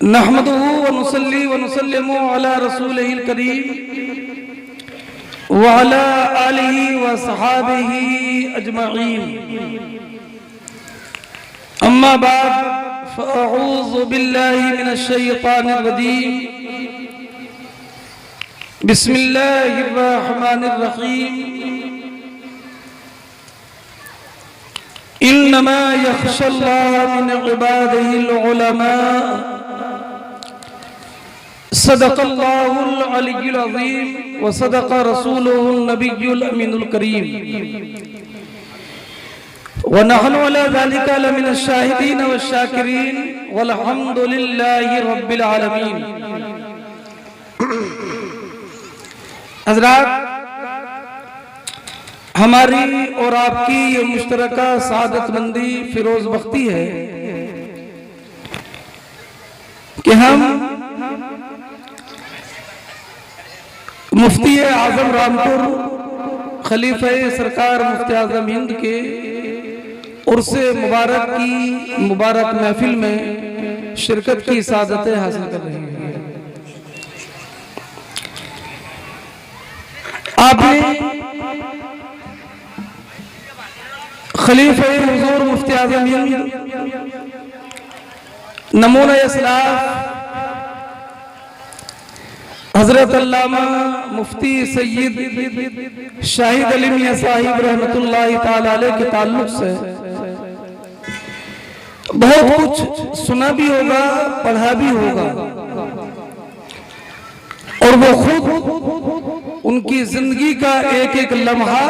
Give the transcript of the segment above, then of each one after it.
नहमदुहु व नुसल्ली व नुसल्लिमु अला रसूलिहिल करीम व अला आलिहि व सहाबिहि अजमईन। अम्मा बाद फ़अऊज़ु बिल्लाहि मिनश शैतानिर रजीम। बिस्मिल्लाहिर रहमानिर रहीम। इन्नमा यख्शल्लाह मिन इबादिहिल उलमा। सदक़ल्लाहुल अलिय्युल अज़ीम व सदक़ रसूलुहुन नबिय्युल अमीनुल करीम व नहनु अला ज़ालिका लमिनश शाहिदीन वश शाकिरीन वल्हम्दुलिल्लाहि रब्बिल आलमीन। हज़रात, हमारी और आपकी ये मुश्तरका सआदतमंदी फिरोज बख्ती है कि हम मुफ्ती आजम रामपुर खलीफा सरकार मुफ्ती आजम हिंद के उर्से मुबारक की मुबारक महफिल में शिरकत की सादतें हासिल कर रहे हैं। आपने खलीफा हुजूर मुफ्ती आजम हिंद नमूना इस्लाफ हजरत अल्लामा मुफ्ती सैयद शाहिद अली मियां साहिब रहमतुल्लाहि ताला अलैह के ताल्लुक से बहुत कुछ सुना भी होगा, पढ़ा भी होगा, और वो खुद उनकी जिंदगी का एक एक लम्हा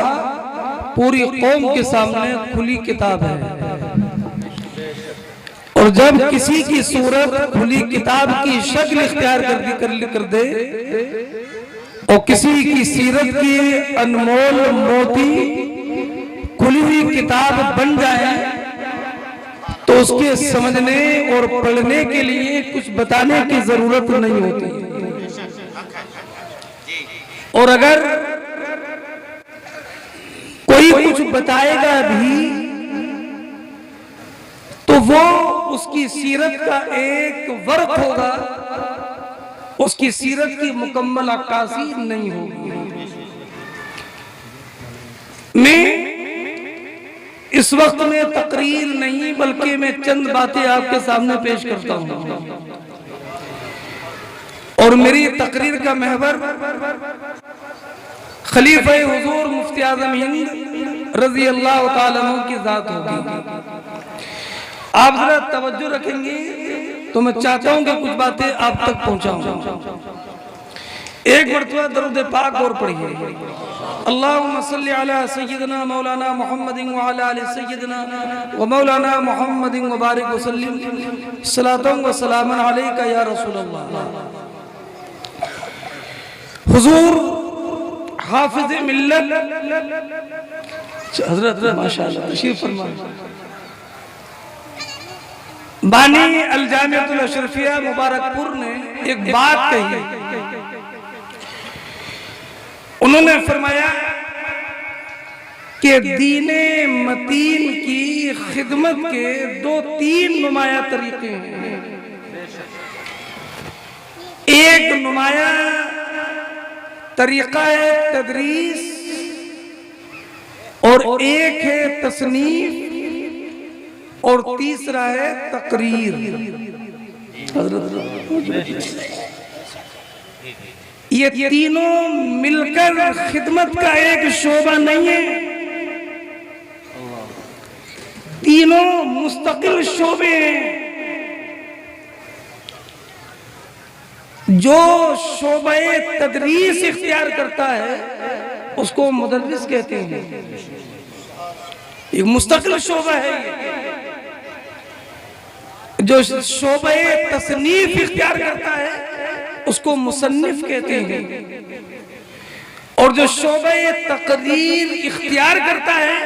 पूरी कौम के सामने खुली किताब है। और जब किसी की सूरत खुली किताब की शक्ल इख्तियार कर दे और किसी की सीरत की अनमोल मोती खुली हुई किताब बन जाए तो उसके समझने और पढ़ने के लिए कुछ बताने की जरूरत नहीं होती। और अगर कोई कुछ बताएगा भी तो वो उसकी सीरत का एक वर्क होगा, उसकी सीरत की मुकम्मल अक्कासी नहीं होगी। मैं इस वक्त में तकरीर नहीं बल्कि मैं चंद बातें आपके सामने पेश करता हूं और मेरी तकरीर का महवर खलीफा हुजूर मुफ्ती आजम हिंद रज़ी अल्लाह ताला अन्हु की जात होगी। आप जरा तवज्जो रखेंगे तो मैं चाहता हूं कि कुछ बातें आप तक पहुंचाऊं। एक मरतबा दरूद पाक और पढ़िए। अल्लाहुम्मा सल्ली अला सय्यिदना मौलाना मुहम्मदिन व अला आलि सय्यिदना व मौलाना मुहम्मदिन व बारिक व सल्लिम सलातन व सलामन अलैका या रसूल अल्लाह। हुजूर हाफिज मिल्लत हजरत माशाअल्लाह तशरीफ फरमाएं, बानी अल जामिअतुल अशरफिया मुबारकपुर ने एक बात कही। उन्होंने फरमाया कि दीने मतीन की खिदमत के दो तीन नुमाया तरीके हैं। एक नुमाया तरीका है तदरीस और एक है तसनीफ और तीसरा है तकरीर। ये तीनों मिलकर खिदमत का एक शोबा नहीं है, तीनों मुस्तकिल शोबे हैं। जो शोबे तदरीस इख्तियार करता है उसको मुदर्रिस कहते हैं, एक मुस्तकिल शोबा है। जो शोबे तसनीफ इख्तियार करता है उसको मुसन्निफ कहते हैं, और जो शोबे तकरीर इख्तियार करता है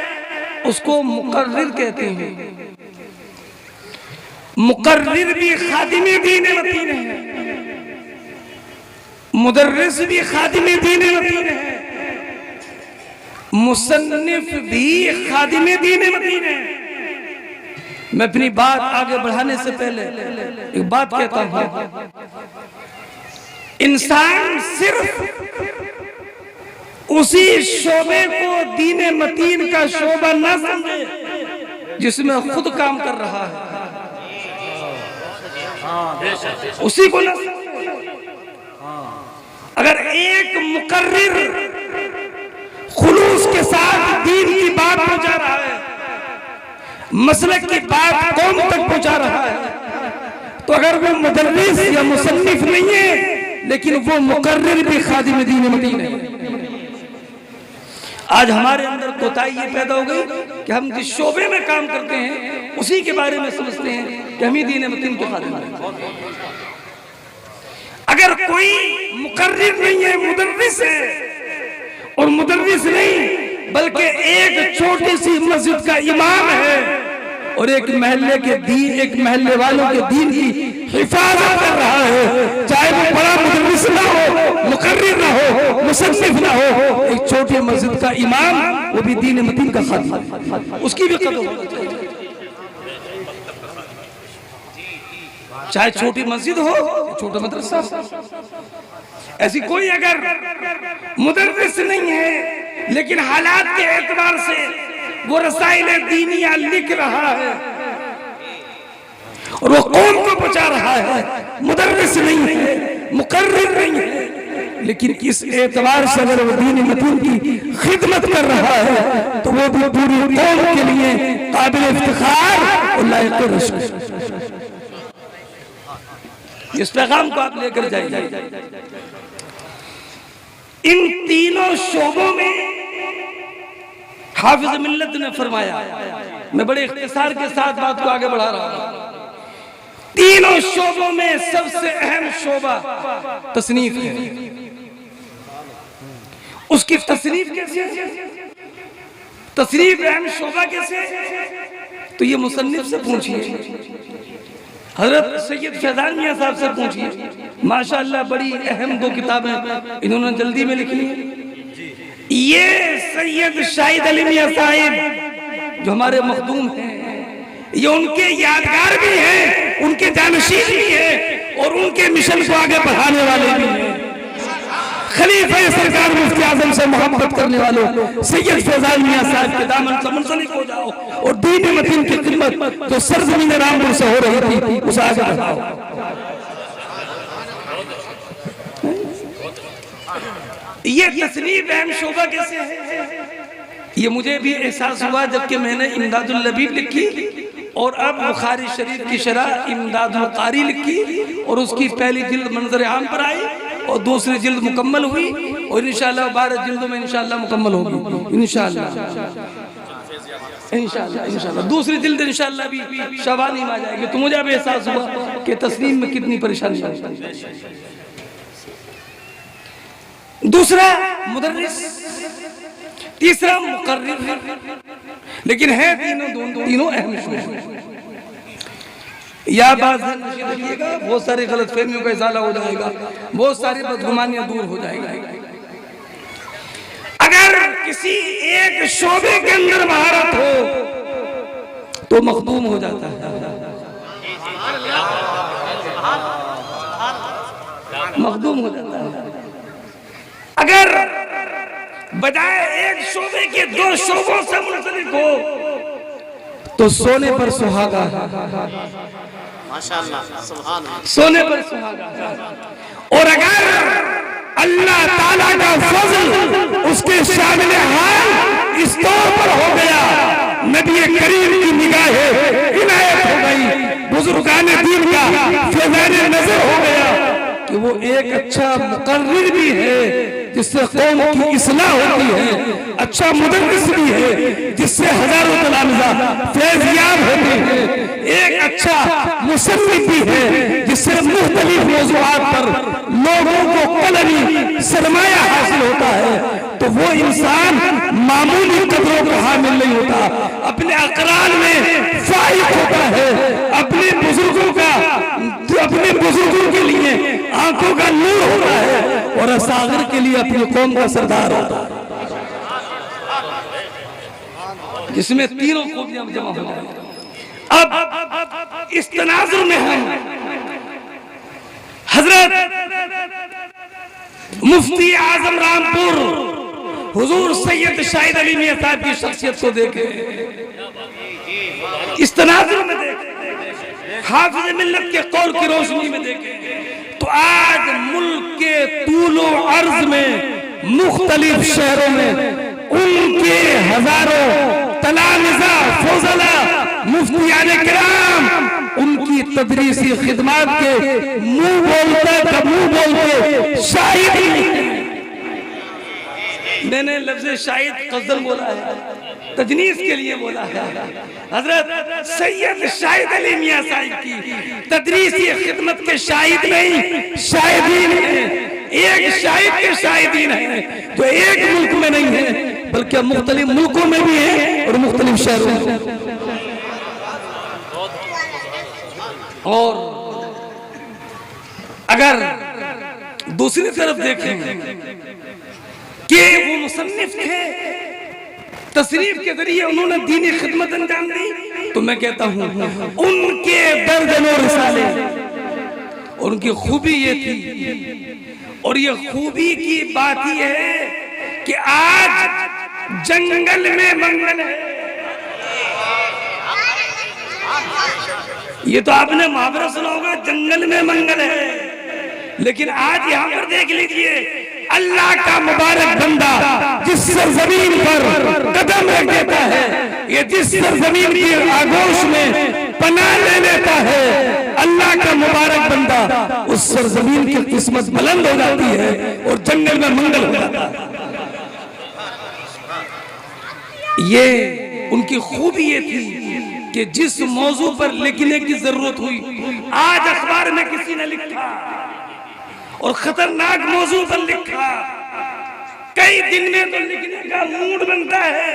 उसको मुकर्रिर कहते हैं। मुकर्रिर भी खादिमे दीन मतीन है, मुदर्रिस भी खादिमे दीन मतीन है, मुसन्निफ भी खादिमे दीन मतीन है। मैं अपनी बात आगे बढ़ाने से पहले एक बात कहता हूं, इंसान सिर्फ उसी शोबे को दीन मतीन का शोबा न समझे जिसमें खुद काम कर रहा है, उसी को न। अगर एक मुकर्रिर खुलूस के साथ दीन की बात पहुंचा रहा है, मसलक की बात कौम तक पहुंचा रहा है, तो अगर वो मुदर्रिस या मुसन्निफ नहीं है, लेकिन वो मुकर्रिर भी खादिम दीन मतीन है। आज हमारे अंदर कोताही ये पैदा हो गई कि हम जिस शोबे में काम करते हैं उसी के बारे में समझते हैं कि हम ही दीन मतीन के खादिम हैं। अगर कोई मुकर्रिर नहीं है, मुदर्रिस है, और मुदर्रिस नहीं बल्कि एक छोटी सी मस्जिद का इमाम है और एक महल्ले के दीन, एक महल्ले वालों के दीन की हिफाजत कर रहा है, चाहे वो बड़ा मुदर्रिस ना हो, मुकर्रिर ना हो, मुसन्निफ ना हो, एक छोटी मस्जिद का इमाम, वो भी दीन मतीन का खादिम, उसकी भी कदर होनी चाहिए। चाहे छोटी मस्जिद हो, छोटा मदरसा, ऐसी कोई अगर मुदर्रिस नहीं है लेकिन हालात के एतबार से वो रसाइल दीनिया लिख रहा है और वो कौम को बचा रहा है, मुदर्रिस नहीं है, मुकर्रिर नहीं है, लेकिन इस एतबार से अगर वो दीन मतीन की खिदमत कर रहा है तो वो भी पूरी कौम के लिए काबिल इफ्तिखार और लायक रिस्क। इस पैगाम को आप लेकर जाइए। इन तीनों शोबों में हाफिज मिल्लत ने फरमाया, मैं बड़े इख्तिसार के साथ बात को आगे बढ़ा रहा हूं, तीनों शोबों में सबसे अहम शोबा तसनीफ है। उसकी तसनीफ कैसे, तसनीफ अहम शोबा कैसे, तो ये मुसन्निफ से पूछिए, हजरत सैयद फैजान मियां साहब से पूछिए, माशाअल्लाह बड़ी अहम दो किताबें इन्होंने जल्दी में लिखी हैं। ये सैयद शाहिद अली मियां साहिब जो हमारे मखदूम हैं, ये उनके यादगार भी हैं, उनके जानशीन भी हैं और उनके मिशन को आगे बढ़ाने वाले भी हैं। खलीफा सरकार मुफ्ती आजम से मोहब्बत करने वालों सैयद फैजान मियां साहब के दामन से मुंसलिक हो जाओ और दीन मतीन की खिदमत जो सरजमीन रामपुर से हो रही थी उसे आगे बढ़ाओ। ये तसनीफ अहम शोबा कैसे है, ये मुझे भी एहसास हुआ जबकि मैंने इमदादुल लबीब लिखी और अब बुखारी शरीफ की शरह इमदादुल कारी लिखी और उसकी पहली जिल्द मंजर आम पर आई और दूसरी जिल्द मुकम्मल हुई और इंशाअल्लाह 12 जिल्दों में इंशाअल्लाह मुकम्मल होगी इंशाअल्लाह। इंशाअल्लाह दूसरी जिल्द इंशाअल्लाह भी शवानी में आ जाएगी। तो मुझे भी एहसास हुआ कि तस्नीम में कितनी परेशानी है। दूसरा मुदर्रिस, तीसरा मुकर्रिर, लेकिन है तीनों अहम शोबे। या बात रखिएगा, बहुत सारी गलत फहमियों का इजाला हो जाएगा, बहुत सारी बदगुमानियां दूर हो जाएगी। अगर किसी एक शोबे के अंदर महारत हो तो मखदूम हो जाता है, मखदूम हो जाता है। अगर बजाय एक शोबे के 2 शोबों से मुंसलिक हो तो सोने पर सुहागा, माशाअल्लाह, सुभान अल्लाह, सोने पर सुहागा। और अगर अल्लाह ताला का फज़ल उसके शामिल हाल इस तौर पर हो गया, नबी करीम की निगाहें इनायत हो गई, बुजुर्गान दीन का फैज़ान नज़र हो गया कि वो एक अच्छा मुकर्रिर भी है जिससे कौम की इस्लाह होती है, अच्छा मुदर्रिस भी है जिससे हजारों तलामिज़ा फैज़याब होते हैं, एक अच्छा मुसन्निफ भी है जिससे मुख्तलिफ मौज़ूआत पर लोगों को कलमी सरमाया हासिल होता है। तो वो इंसान मामूली कदरों का हामिल नहीं होता, अपने अक़रान में फाइक होता है, अपने बुजुर्गों के लिए आंखों का नूर होता है और असागिर के लिए अपनी कौम का सरदार होता है, जिसमें तीनों खूबियां जमा हो जाएंगी। अब इस तनाजुर में हम हजरत मुफ्ती आजम रामपुर हुजूर सैयद शाहिद अली मियां साहब की शख्सियत को देखें, इस तनाजुर में देखें, हाफिज मिल्लत के कौल की रोशनी में देखें, तो आज मुल्क के तूलो अर्ज में मुख्तलिफ शहरों में उनके हजारों तलामिज़ा फौजला मुफ्तियाने किराम उनकी तदरीसी खिदमत के मुंह बोलते शाहिद। मैंने लफ्ज़ शाहिद क़स्दन बोला है, तजनीस के लिए बोला है। हजरत सैयद शाहिद अली मियां साहब की तदरीसी खिदमत के शाहिद नहीं, शाहिदीन हैं। एक शाहिद के शाहिदीन हैं जो एक मुल्क में नहीं है बल्कि मुख्तलिफ मुल्कों में भी है और मुख्तलिफ शहरों में। और अगर दूसरी तरफ देखें कि वो मुसन्निफ थे, तसरीफ के जरिए उन्होंने दीनी खिदमत अंजाम दी, तो मैं कहता हूं उनके दर्जनों रिसाले और उनकी खूबी ये थी, और ये खूबी की बात ही है कि आज जंगल में मंगल है। ये तो आपने मुहावरा सुना होगा, जंगल में मंगल है, लेकिन आज यहां पर देख लीजिए अल्लाह का मुबारक बंदा जिस सरजमीन पर कदम रख देता है, ये जिस सरजमीन की आगोश में पनाह ले लेता है, अल्लाह का मुबारक बंदा उस सरजमीन की किस्मत बुलंद हो जाती है और जंगल में मंगल हो जाता है। ये उनकी खूबी ये थी कि जिस मौजू पर लिखने की जरूरत हुई, आज अखबार में किसी ने लिखा और खतरनाक मौजू पर लिखा, कई दिन में तो लिखने का मूड बनता है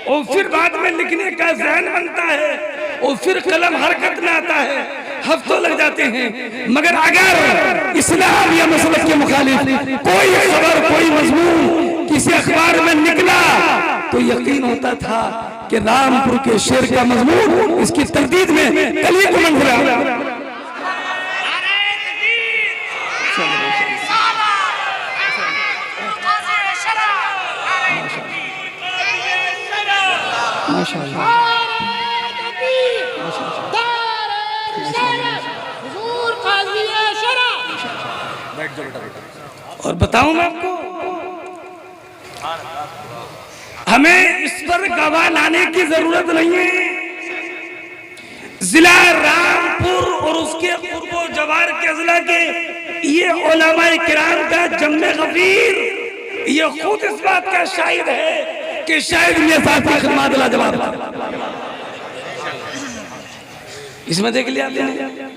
और फिर बाद में लिखने का ज़हन बनता है और फिर कलम हरकत में आता है, हफ्तों लग जाते हैं। मगर अगर इस्लाम या मसलक के मुखालिफ कोई खबर, कोई मजमून किसी अखबार में निकला तो यकीन होता था कि रामपुर के शेर का मजमून इसकी तर्दीद में कली को मंजूर। और बताऊं मैं आपको, हमें इस पर गवाह लाने की जरूरत नहीं है। जिला रामपुर और उसके कुर्बो जवार के अजला के ये उलमाए किराम का जम्मे गफीर ये खुद इस बात का शाहिद है कि शायद मेरे साथ खिदमत लाजवाब। इसमें देख लिया आपने।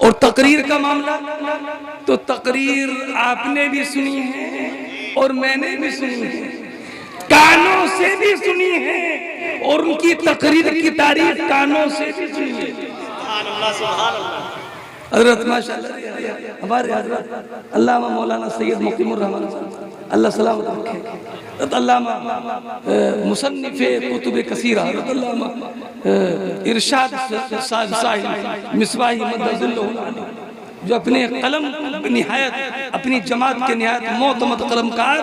और तकरीर का मामला, तो तकरीर आपने भी सुनी है और मैंने भी सुनी है, कानों से भी सुनी है और उनकी तकरीर की तारीफ कानों से भी सुनी है। हजरत माशाअल्लाह हमारे हजरत अल्लामा मौलाना सैयद मुकीमुर रहमान अल्लाह सलामत रखे, अल्लामा मुसन्निफ़े कुतुब कसीरा, अल्लामा इरशाद साहिब मिसबाही मददुल्लाह, जो अपने कलम निहायत अपनी जमात के निहायत मोतमद कलमकार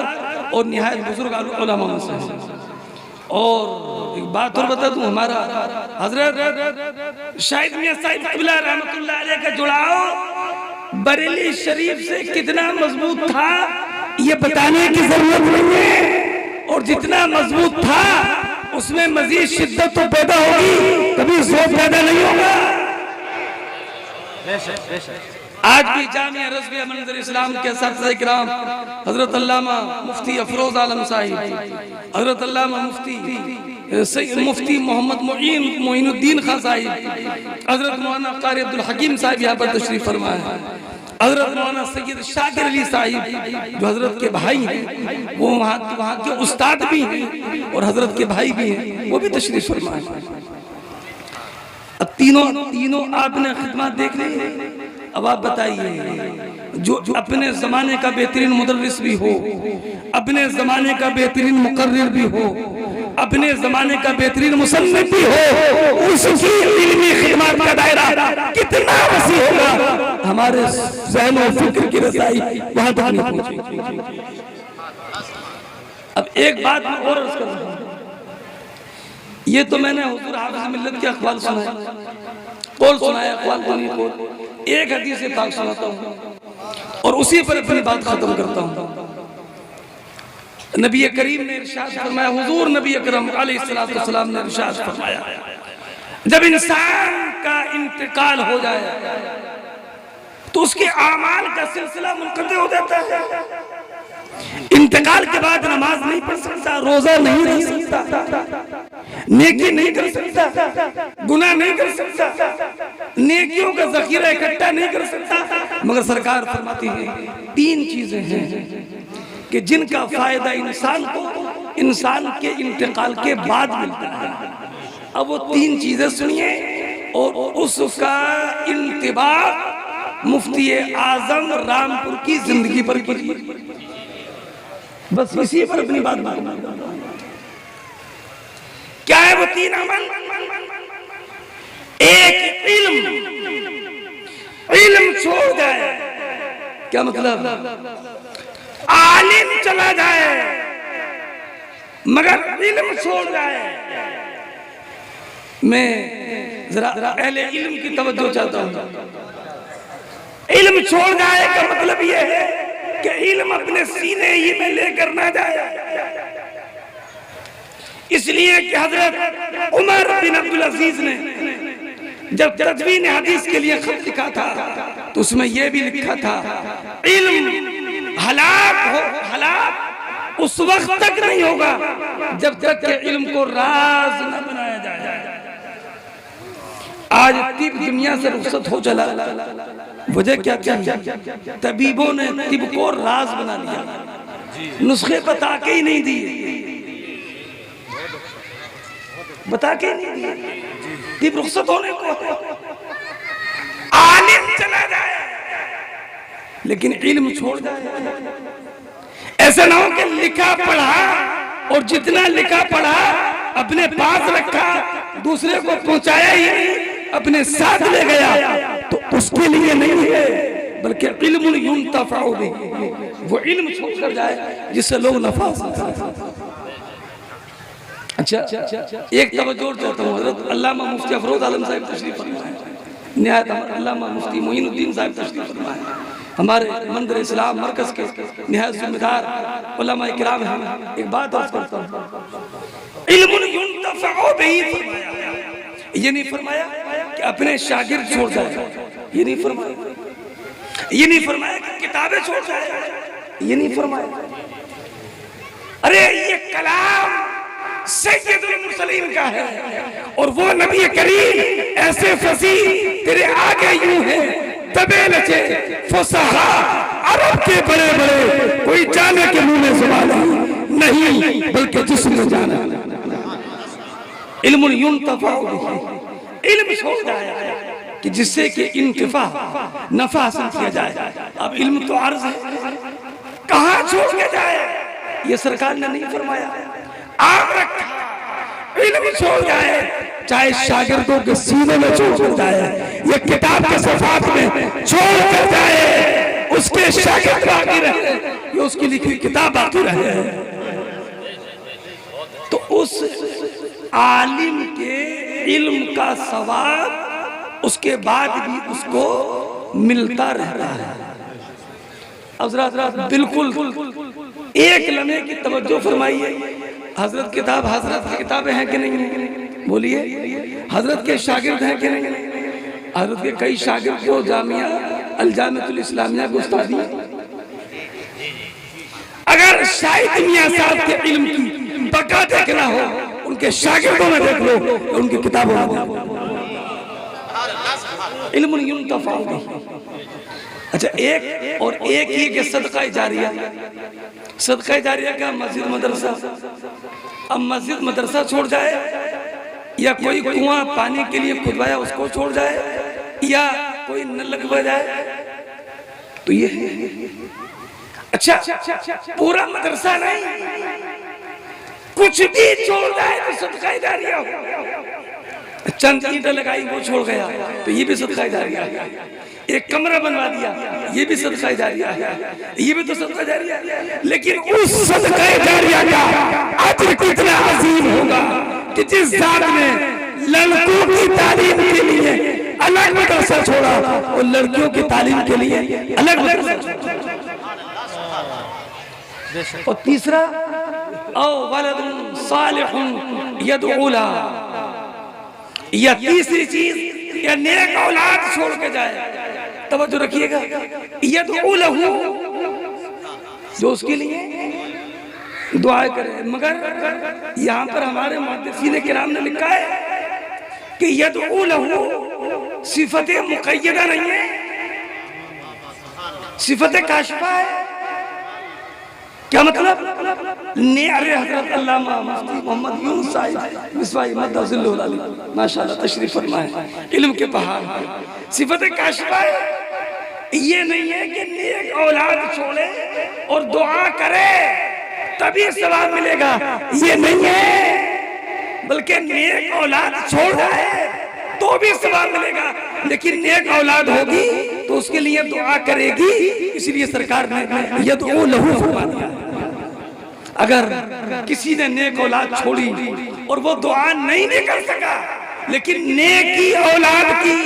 और निहायत बुजुर्ग उलमा में से। और एक बात और बता दूं, हमारा हजरत शाहिद मियां साहिब क़िबला रहमतुल्लाह अलैह का जुड़ाव बरेली शरीफ से कितना मजबूत था ये बताने की जरूरत नहीं है, और जितना मजबूत था उसमें मजीद शिद्दत तो पैदा होगी, कभी ज़ौक़ पैदा नहीं होगा। आज भी जामिया रज़विया मंज़िल इस्लाम के असातिज़ा किराम हजरत अल्लामा मुफ्ती अफरोज आलम साहिब, हजरत अल्लामा मुफ्ती मोहम्मद मोइनुद्दीन खान साहिब, हजरत मौलाना क़ारी अब्दुल हकीम साहिब यहाँ पर तशरीफ फरमा है, हजरत मौलाना सैयद शाकिर अली साहिब जो हजरत के भाई हैं, वो वहाँ के उस्ताद भी हैं और हजरत के भाई भी हैं, वो भी तशरीफ फरमा है। अब तीनों आपने खिदमत देख ली। अब आप बताइए, जो अपने जमाने का बेहतरीन मुदर्रिस भी हो, अपने जमाने का बेहतरीन मुकर्रिर भी हो, अपने जमाने का बेहतरीन मुसन्निफ भी हो, उसकी इल्मी खिदमत का दायरा कितना वसी होगा, हमारे ज़हन और फिक्र की रसाई वहां तक नहीं पहुंची। अब एक बात मैं और अर्ज कर रहा हूं, ये तो मैंने हुजूर हाफिज मिल्लत के अक़वाल सुनाए, कौल सुनाया, अक़वाल को नहीं कौल, एक हदीस से पाक सुनाता हूं और उसी पर अपनी बात खत्म करता हूं। नबी करीम ने इरशाद फरमाया, हुजूर नबी अकरम अलैहिस्सलातु वस्सलाम ने इरशाद फरमाया, जब इंसान का इंतकाल हो जाए तो उसके आमाल का सिलसिला मुनक़ते हो जाता है। इंतकाल के बाद नमाज नहीं पढ़ सकता, रोजा नहीं रख सकता, नेकी नहीं कर सकता, गुनाह नहीं कर सकता, नेकियों का जखीरा इकट्ठा नहीं कर सकता। मगर सरकार फरमाती है 3 चीजें हैं कि जिनका फायदा इंसान को इंसान के इंतकाल के बाद मिलता है। अब वो 3 चीजें सुनिए और उसका इंतिबाक मुफ्ती आजम रामपुर की जिंदगी पर कीजिए। बस इसी पर अपनी बात क्या है वो 3 अमल? एक इल्म छोड़ जाए, क्या मतलब? आलिम चला जाए मगर इल्म छोड़ जाए। मैं जरा अहले इल्म की तवज्जो चाहता हूं। इल्म छोड़ जाए का मतलब यह है कि इल्म अपने सीने ही में लेकर ना जाए। इसलिए कि हजरत उमर बिन अब्दुल अजीज ने जब तदवीन हदीस के लिए खत लिखा था तो उसमें यह भी लिखा था, इल्म हलाक उस वक्त तक नहीं होगा जब तक के इल्म को राज न बनाया जाए। आज तिब दुनिया से रुखसत हो चला, वजह क्या थी? तबीबों ने तिब को राज बना लिया, नुस्खे बता के ही नहीं दिए, बता के नहीं दिए। तिब रुखसत होने को आलिम चला जाए लेकिन इल्म छोड़ जाए। ऐसा ना हो कि लिखा पढ़ा और जितना लिखा पढ़ा अपने पास रखा, दूसरे को पहुंचाया ही नहीं, अपने साथ ले गया, तो उसके लिए नहीं है, बल्कि इल्मुन युंतफअ बिही, वो इल्म छोड़कर जाए जिससे लोग नफा हासिल करें। अच्छा, एक तवज्जो चाहता हूँ, हज़रत अल्लामा मुफ्ती अफरोज आलम साहब तशरीफ फरमाए, निहायत अल्लामा मुफ्ती मोइनुद्दीन साहब तशरीफ फरमाए, हमारे मंदिर इस्लाम मरकज के निहायत जिम्मेदार उलमा इकराम हैं। एक बात अर्ज करता हूँ, इल्मुन युंतफअ बिही फरमाया, ये नहीं फरमाया कि अपने शागिर्द छोड़ जाए, ये नहीं फरमाया, ये नहीं फरमाया कि किताबें छोड़ जाए, ये नहीं फरमाया। अरे ये कलाम सैयदुल मुरसलीन का है और वो नबी करीम ऐसे फसीह तेरे आगे यूं है, तबे लचे फुसहा अरब के बड़े बड़े, कोई जाने के मुंह में जुबान नहीं बल्कि जिस्म जाना। इल्मुन युंतफअ बिही, इल्म छोड़ जाए कि जिससे कि इंतिफा नफा हासिल किया जाए। अब इल्म तो अर्ज है, कहां छोड़ के जाए? ये सरकार ने नहीं फरमाया, आप रखा इल्म छोड़ जाए, चाहे शागिर्दों के सीने में छोड़ कर जाए, ये किताब के सफात में छोड़ कर जाए, उसके शागिर्द बाकी रहे, ये उसकी लिखी किताब बाकी रहे, तो उस आलिम के इल्म का सवाब उसके बाद भी उसको मिलता रहता है। अब जरा बिल्कुल एक लम्हे की तवज्जो फरमाइए, हजरत किताब हजरत की किताबें हैं कि नहीं है? बोलिए, हजरत के शागिर्द हैं कि नहीं? हजरत के कई शागिर्द को जामिया अल जामिअतुल इस्लामिया को उस्तादी। अगर शायद मियां साहब के इल्म की बका देखना हो, उनके शागिर्दों में देख लो, उनकी किताबों में इल्मुन युंतफअ बिही। अच्छा, एक और एक ही के सदका जारिया, सदका जारिया का मस्जिद मदरसा। अब मस्जिद मदरसा छोड़ जाए या कोई कुआं पानी के लिए खुदवाया उसको छोड़ जाए या कोई न लगवा जाए तो ये अच्छा पूरा मदरसा नहीं, कुछ भी छोड़ जाए तो सदका जारिया हो। चंद ईंटें लगाई वो छोड़ गया तो ये भी सदका जारिया है। एक कमरा बनवा दिया ये भी सदका जारिया है, ये भी तो सदका जारिया है। लेकिन उस सदका जारिया का अजर कितना अजीम होगा कि जिस जात ने लड़कों की तालीम के लिए अलग मदरसा छोड़ा और लड़कियों की तालीम के लिए अलग मदरसा छोड़ा। और तीसरा औ वलदुन सालिहुन यदऊ ला, या तीसरी चीज या नेक औलाद छोड़ के जाए। तवज्जो रखिएगा, यदऊ लहू, जो उसके लिए दुआ करे। मगर यहाँ पर हमारे मुहद्दिसीन किराम ने लिखा है कि यदऊ लहू सिफत मुक़य्यदा नहीं है, सिफत काशिफा है। क्या मतलब? नेरे हजरत अल्लामा मुफ्ती मोहम्मद यूनुस साहिब मिसवाई मद्दज़िल्लुल अली माशाअल्लाह तशरीफ फरमाए, इल्म के पहाड़। सिफत काशिफा है। ये नहीं है कि नेक औलाद छोड़े और दुआ करे तभी सवाब मिलेगा, ये नहीं है। बल्कि नेक औलाद छोड़ जाए तो भी सवाब मिलेगा, लेकिन नेक औलाद होगी तो उसके लिए दुआ करेगी। इसलिए सरकार ने यदऊ लहू फरमा दिया। अगर किसी ने नेक औलाद छोड़ी और वो दुआ नहीं भी कर सका, लेकिन नेकी औलाद की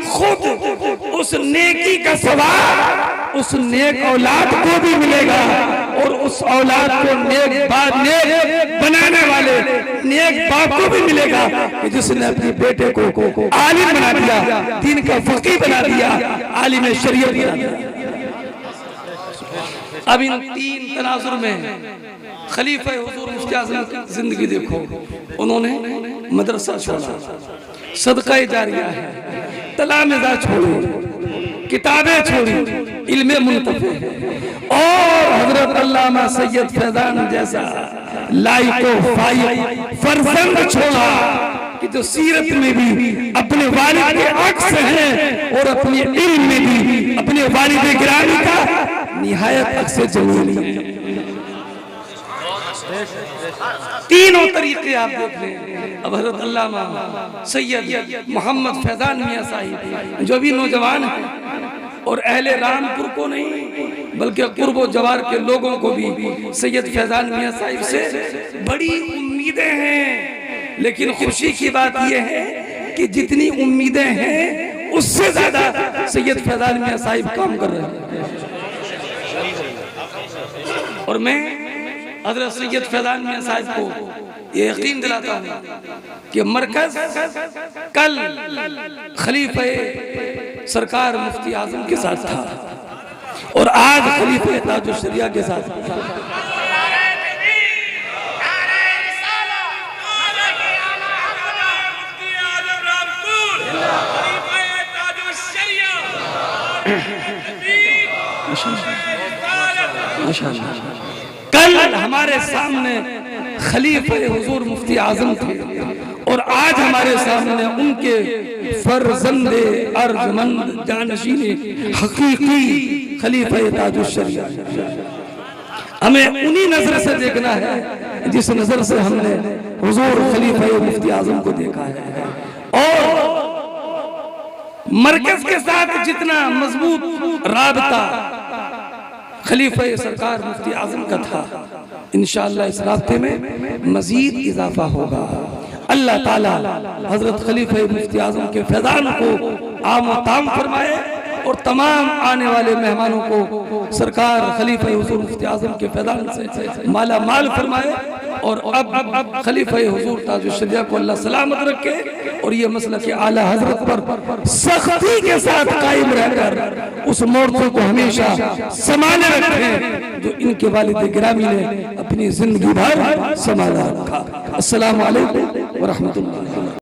खुद उस नेकी का सवाब उस नेक औलाद को भी मिलेगा और उस औलाद को नेक बनाने वाले नेक बाप को भी मिलेगा कि जिसने अपने बेटे को आलिम बना दिया, दीन का फकीह बना दिया, आलिम शरीयत बना दिया। अब इन तीन तनाजुर में खलीफा हुजूर मुफ्ती आज़म की जिंदगी देखो। उन्होंने मदरसा छोड़ा, सदका जारिया है, तलामिज़ा छोड़ी, किताबें छोड़ी, इल्मे मुंतफ़े, और हजरत अल्लामा सैयद फैजान जैसा लाइको फाइक फर्जंद छोड़ा कि जो सीरत में भी अपने वालिद के अक्स हैं और अपने इल्म में भी अपने वालिद गिरामी का निहायत अक्स जमीली। तीनों तरीके आप देख लें। अब हजरत अल्लामा सैयद मोहम्मद फैजान मियां साहिब जो भी नौजवान हैं और अहले रामपुर को नहीं बल्कि कुर्बो जवार के लोगों को भी सैयद फैजान मियां साहिब से बड़ी उम्मीदें हैं। लेकिन खुशी की बात यह है कि जितनी उम्मीदें हैं उससे ज्यादा सैयद फैजान मियां साहिब काम कर रहे हैं। और मैं हज़रत सैयद फैजान मियां साहिब को ये यकीन दिलाता हूँ कि मरकज कल खलीफे सरकार मुफ्ती आज़म के साथ था और आज खलीफे ताजुल शरिया के साथ। कल हमारे सामने खलीफे हुजूर मुफ्ती आज़म थे और आज हमारे सामने उनके फर्जंदे अर्जमंद जानशीने हकीकी खलीफे ताजुल शरिया। हमें उन्हीं नजर से देखना है जिस नजर से हमने हुजूर खलीफे मुफ्ती आज़म को देखा है। और मरकज के साथ जितना मजबूत राबता खलीफा सरकार मुफ्ती आज़म का था, इंशाअल्लाह इस रास्ते में मजीद इजाफा होगा। अल्लाह ताला हजरत खलीफा मुफ्ती आज़म के फैज़ान को आम ताम फरमाए और तमाम आने वाले मेहमानों को सरकार खलीफा हुजूर मुफ्ती आज़म के फैज़ान से माला माल फरमाए। और अब खलीफा हुजूर ताजुल शरिया को अल्लाह सलामत रखे और ये मसला के आला हजरत पर सख्ती के साथ कायम रहकर उस मोर्चे को हमेशा संभाले रखे जो इनके वालिद गिरामी ने अपनी जिंदगी भर संभाला रखा। अस्सलामु अलैकुम व रहमतुल्लाह।